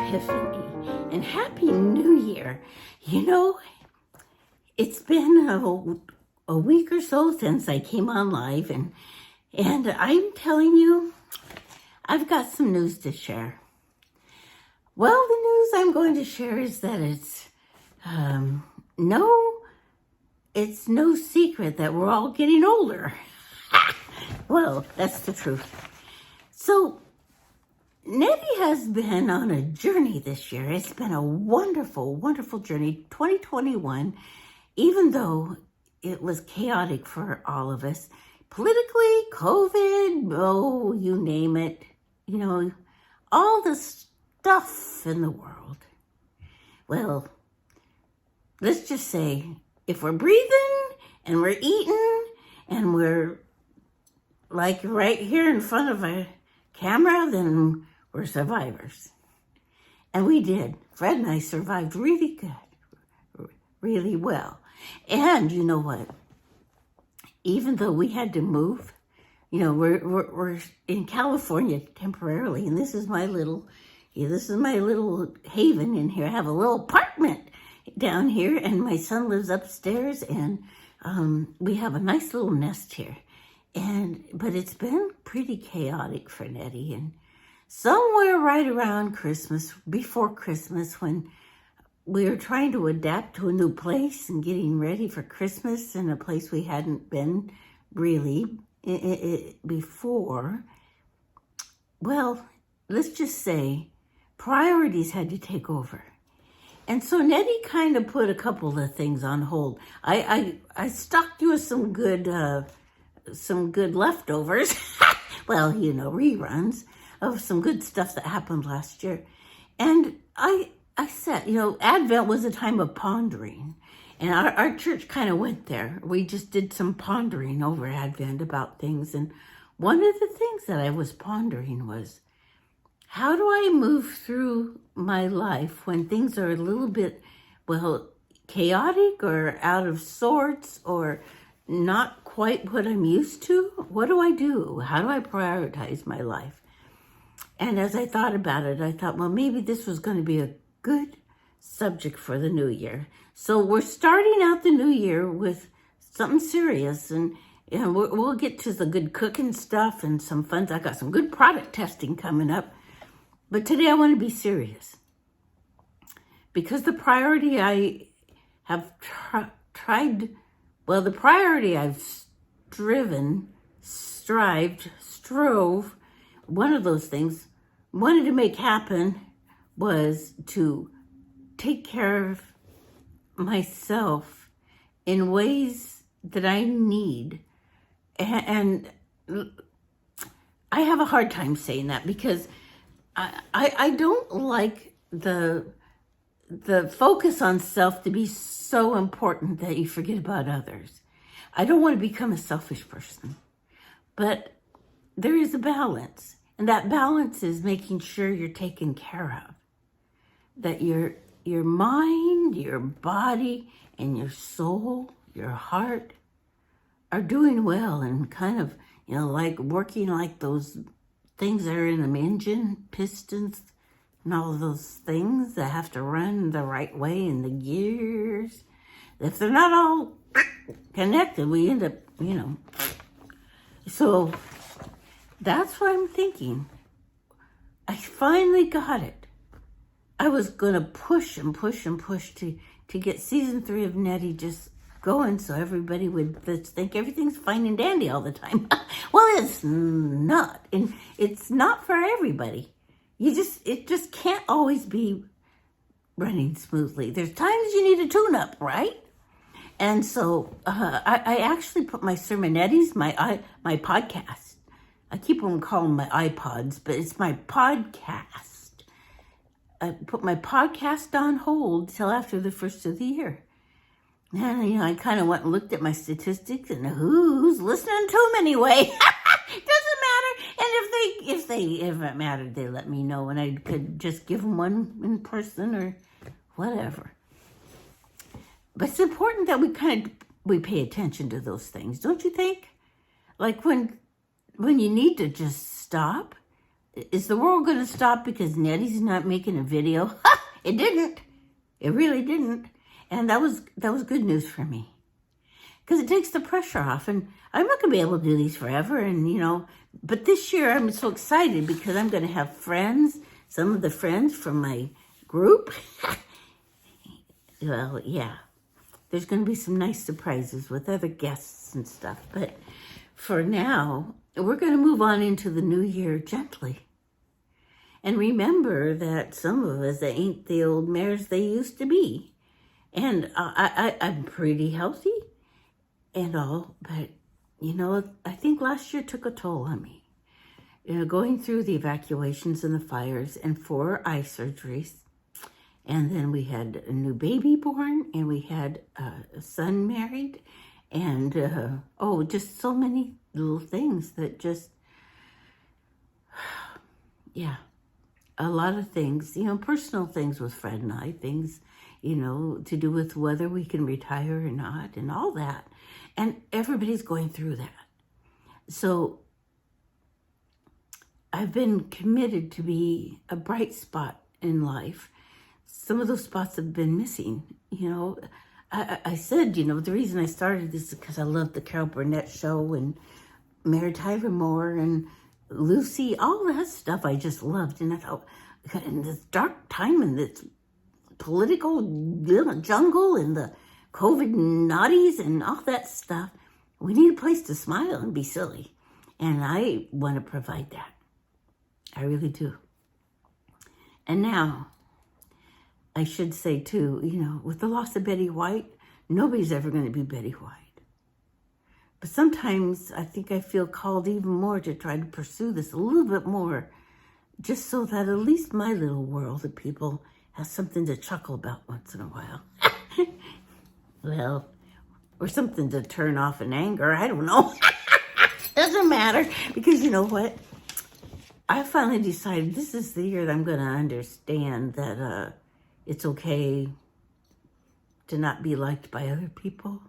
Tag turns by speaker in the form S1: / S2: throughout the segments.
S1: Epiphany and Happy New Year. You know, it's been a week or so since I came on live, and I'm telling you, I've got some news to share. Well, the news I'm going to share is that it's no secret that we're all getting older. Well, that's the truth. So, Nettie has been on a journey this year. It's been a wonderful, wonderful journey. 2021, even though it was chaotic for all of us, politically, COVID, oh, you name it, all the stuff in the world. Well, let's just say, if we're breathing and we're eating and we're like right here in front of a camera, then we're survivors. And we did. Fred and I survived really good, really well. And you know what? Even though we had to move, we're in California temporarily, and this is my little haven in here. I have a little apartment down here, and my son lives upstairs, and we have a nice little nest here. But it's been pretty chaotic for Nettie, and somewhere right around Christmas, before Christmas, when we were trying to adapt to a new place and getting ready for Christmas in a place we hadn't been really before, well, let's just say priorities had to take over. And so Nettie kind of put a couple of things on hold. I stocked you with some good leftovers. Well, reruns of some good stuff that happened last year. And I said, Advent was a time of pondering. And our church kind of went there. We just did some pondering over Advent about things. And one of the things that I was pondering was, how do I move through my life when things are a little bit, chaotic or out of sorts or not quite what I'm used to? What do I do? How do I prioritize my life? And as I thought about it, I thought, well, maybe this was going to be a good subject for the new year. So we're starting out the new year with something serious, and we'll get to the good cooking stuff and some fun. I got some good product testing coming up. But today I want to be serious, because the priority I have the priority I've strove, one of those things, wanted to make happen was to take care of myself in ways that I need. And I have a hard time saying that, because I don't like the focus on self to be so important that you forget about others. I don't want to become a selfish person, but there is a balance, and that balance is making sure you're taken care of, that your mind, your body, and your soul, your heart are doing well, and kind of, like working like those things that are in an engine, pistons, and all of those things that have to run the right way in the gears. If they're not all connected, we end up, So that's what I'm thinking. I finally got it. I was going to push and push and push to get season 3 of Nettie just going, so everybody would think everything's fine and dandy all the time. Well, it's not. And it's not for everybody. It just can't always be running smoothly. There's times you need a tune-up, right? And so I actually put my sermonettis, my podcast. I keep on calling my iPods, but it's my podcast. I put my podcast on hold till after the first of the year. And, I kind of went and looked at my statistics, and who's listening to them anyway? Doesn't matter. And if it mattered, they let me know, and I could just give them one in person or whatever. But it's important that we pay attention to those things, don't you think? Like when you need to just stop, is the world going to stop because Nettie's not making a video? It didn't. It really didn't. And that was good news for me. Because it takes the pressure off. And I'm not going to be able to do these forever. And, but this year I'm so excited because I'm going to have friends. Some of the friends from my group. Well, yeah. There's going to be some nice surprises with other guests and stuff. But for now, we're going to move on into the new year gently. And remember that some of us ain't the old mares they used to be. And I'm pretty healthy and all, but, I think last year took a toll on me. Going through the evacuations and the fires and 4 eye surgeries. And then we had a new baby born, and we had a son married, and, just so many little things that just, yeah, a lot of things, personal things with Fred and I, things, to do with whether we can retire or not, and all that. And everybody's going through that. So I've been committed to be a bright spot in life. Some of those spots have been missing, I said, the reason I started this is because I love the Carol Burnett show and Mary Tyler Moore and Lucy, all that stuff I just loved. And I thought, in this dark time and this political jungle and the COVID naughties and all that stuff, we need a place to smile and be silly. And I want to provide that. I really do. And now, I should say too, with the loss of Betty White, nobody's ever going to be Betty White. But sometimes I think I feel called even more to try to pursue this a little bit more, just so that at least my little world of people has something to chuckle about once in a while. Well, or something to turn off in anger. I don't know. Doesn't matter, because you know what? I finally decided this is the year that I'm going to understand that it's okay to not be liked by other people.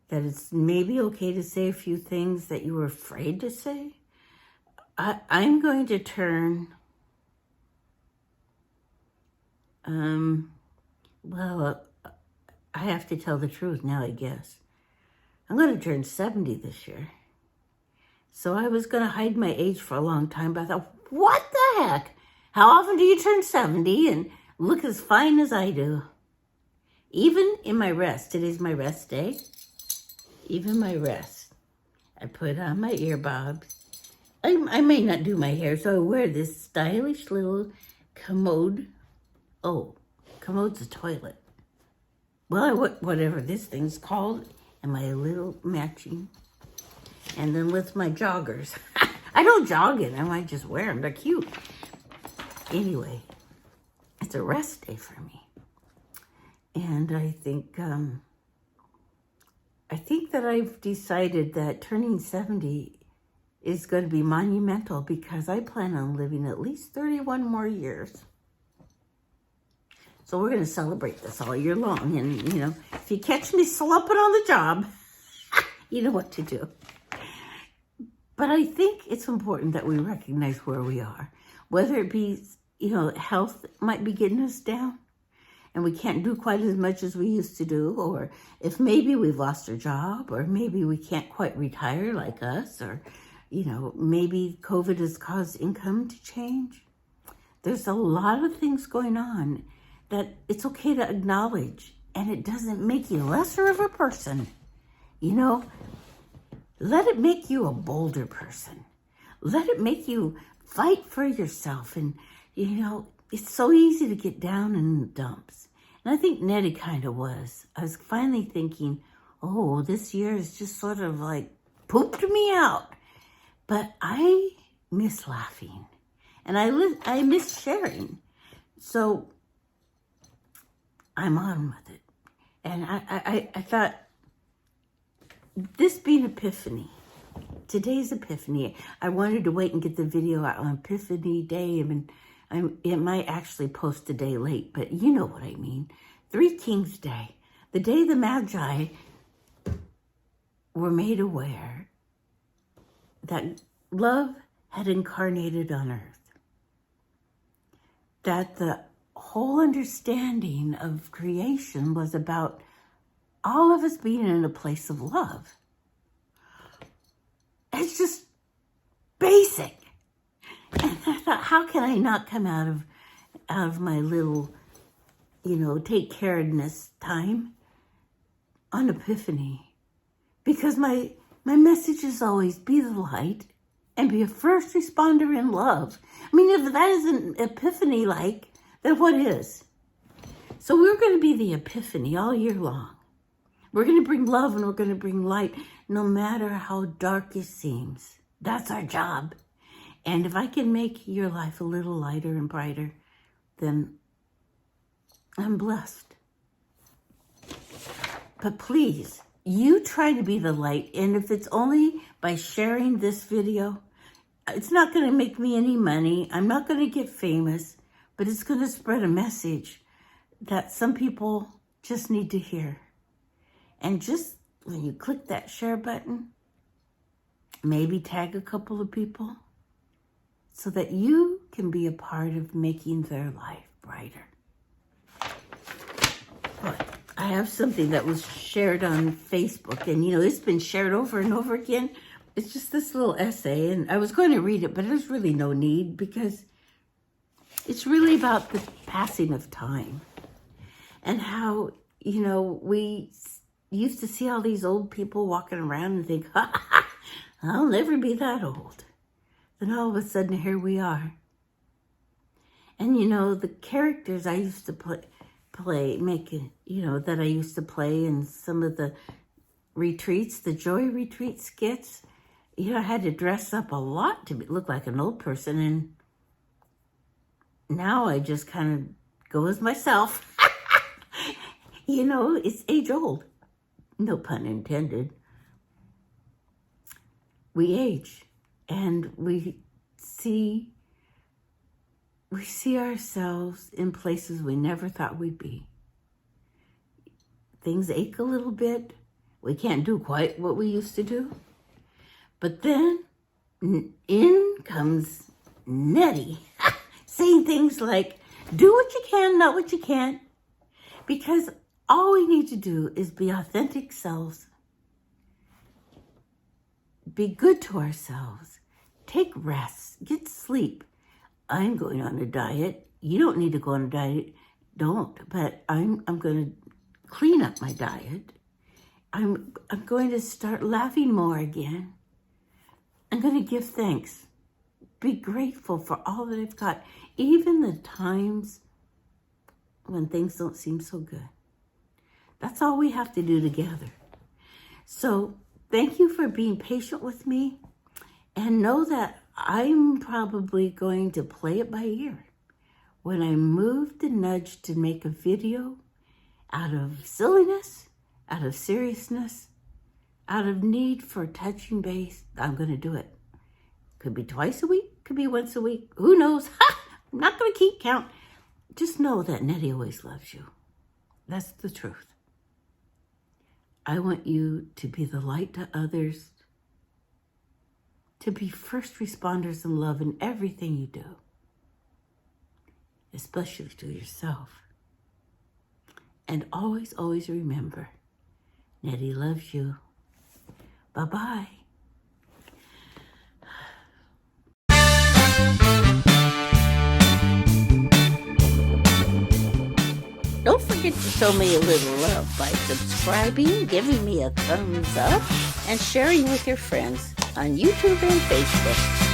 S1: That it's maybe okay to say a few things that you were afraid to say. I'm going to turn, I have to tell the truth now, I guess. I'm going to turn 70 this year. So I was going to hide my age for a long time, but I thought, what the heck? How often do you turn 70 and look as fine as I do? Even in my rest, today's my rest day. Even my rest, I put on my earbuds. I may not do my hair, so I wear this stylish little commode. Oh, commode's a toilet. Well, whatever this thing's called, and my little matching. And then with my joggers. I don't jog in them, I just wear them. They're cute. Anyway, it's a rest day for me. And I think that I've decided that turning 70 is going to be monumental because I plan on living at least 31 more years. So we're going to celebrate this all year long. And, if you catch me slumping on the job, you know what to do. But I think it's important that we recognize where we are. Whether it be, health might be getting us down and we can't do quite as much as we used to do, or if maybe we've lost our job, or maybe we can't quite retire like us, or, maybe COVID has caused income to change. There's a lot of things going on that it's okay to acknowledge, and it doesn't make you lesser of a person. Let it make you a bolder person. Let it make you fight for yourself. And, it's so easy to get down in the dumps. And I think Nettie kind of was. I was finally thinking, oh, this year is just sort of like pooped me out. But I miss laughing. And I miss sharing. So I'm on with it. And I thought, this being Epiphany, today's Epiphany, I wanted to wait and get the video out on Epiphany Day. It might actually post a day late, but you know what I mean. 3 Kings Day, the day the Magi were made aware that love had incarnated on earth. that the whole understanding of creation was about all of us being in a place of love. It's just basic. And I thought, how can I not come out of my little, take caredness time on Epiphany? Because my message is always be the light and be a first responder in love. I mean, if that isn't Epiphany-like, then what is? So we're going to be the Epiphany all year long. We're going to bring love and we're going to bring light, no matter how dark it seems. That's our job. And if I can make your life a little lighter and brighter, then I'm blessed. But please, you try to be the light. And if it's only by sharing this video, it's not going to make me any money. I'm not going to get famous, but it's going to spread a message that some people just need to hear. And just when you click that share button, maybe tag a couple of people so that you can be a part of making their life brighter. I have something that was shared on Facebook, and it's been shared over and over again. It's just this little essay, and I was going to read it, but there's really no need because it's really about the passing of time and how, we used to see all these old people walking around and think, I'll never be that old. Then all of a sudden, here we are. And, the characters I used to that I used to play in some of the retreats, the Joy Retreat skits, I had to dress up a lot to look like an old person. And now I just kind of go as myself. It's age old. No pun intended. We age and we see ourselves in places we never thought we'd be. Things ache a little bit. We can't do quite what we used to do. But then in comes Nettie saying things like, do what you can, not what you can't. Because all we need to do is be authentic selves. Be good to ourselves. Take rest. Get sleep. I'm going on a diet. You don't need to go on a diet. Don't. But I'm going to clean up my diet. I'm going to start laughing more again. I'm going to give thanks. Be grateful for all that I've got. Even the times when things don't seem so good. That's all we have to do together. So thank you for being patient with me. And know that I'm probably going to play it by ear. When I move the nudge to make a video out of silliness, out of seriousness, out of need for touching base, I'm going to do it. Could be twice a week, could be once a week. Who knows? I'm not going to keep count. Just know that Nettie always loves you. That's the truth. I want you to be the light to others, to be first responders in love in everything you do, especially to yourself. And always, always remember, Nettie loves you. Bye-bye. Don't forget to show me a little love by subscribing, giving me a thumbs up, and sharing with your friends on YouTube and Facebook.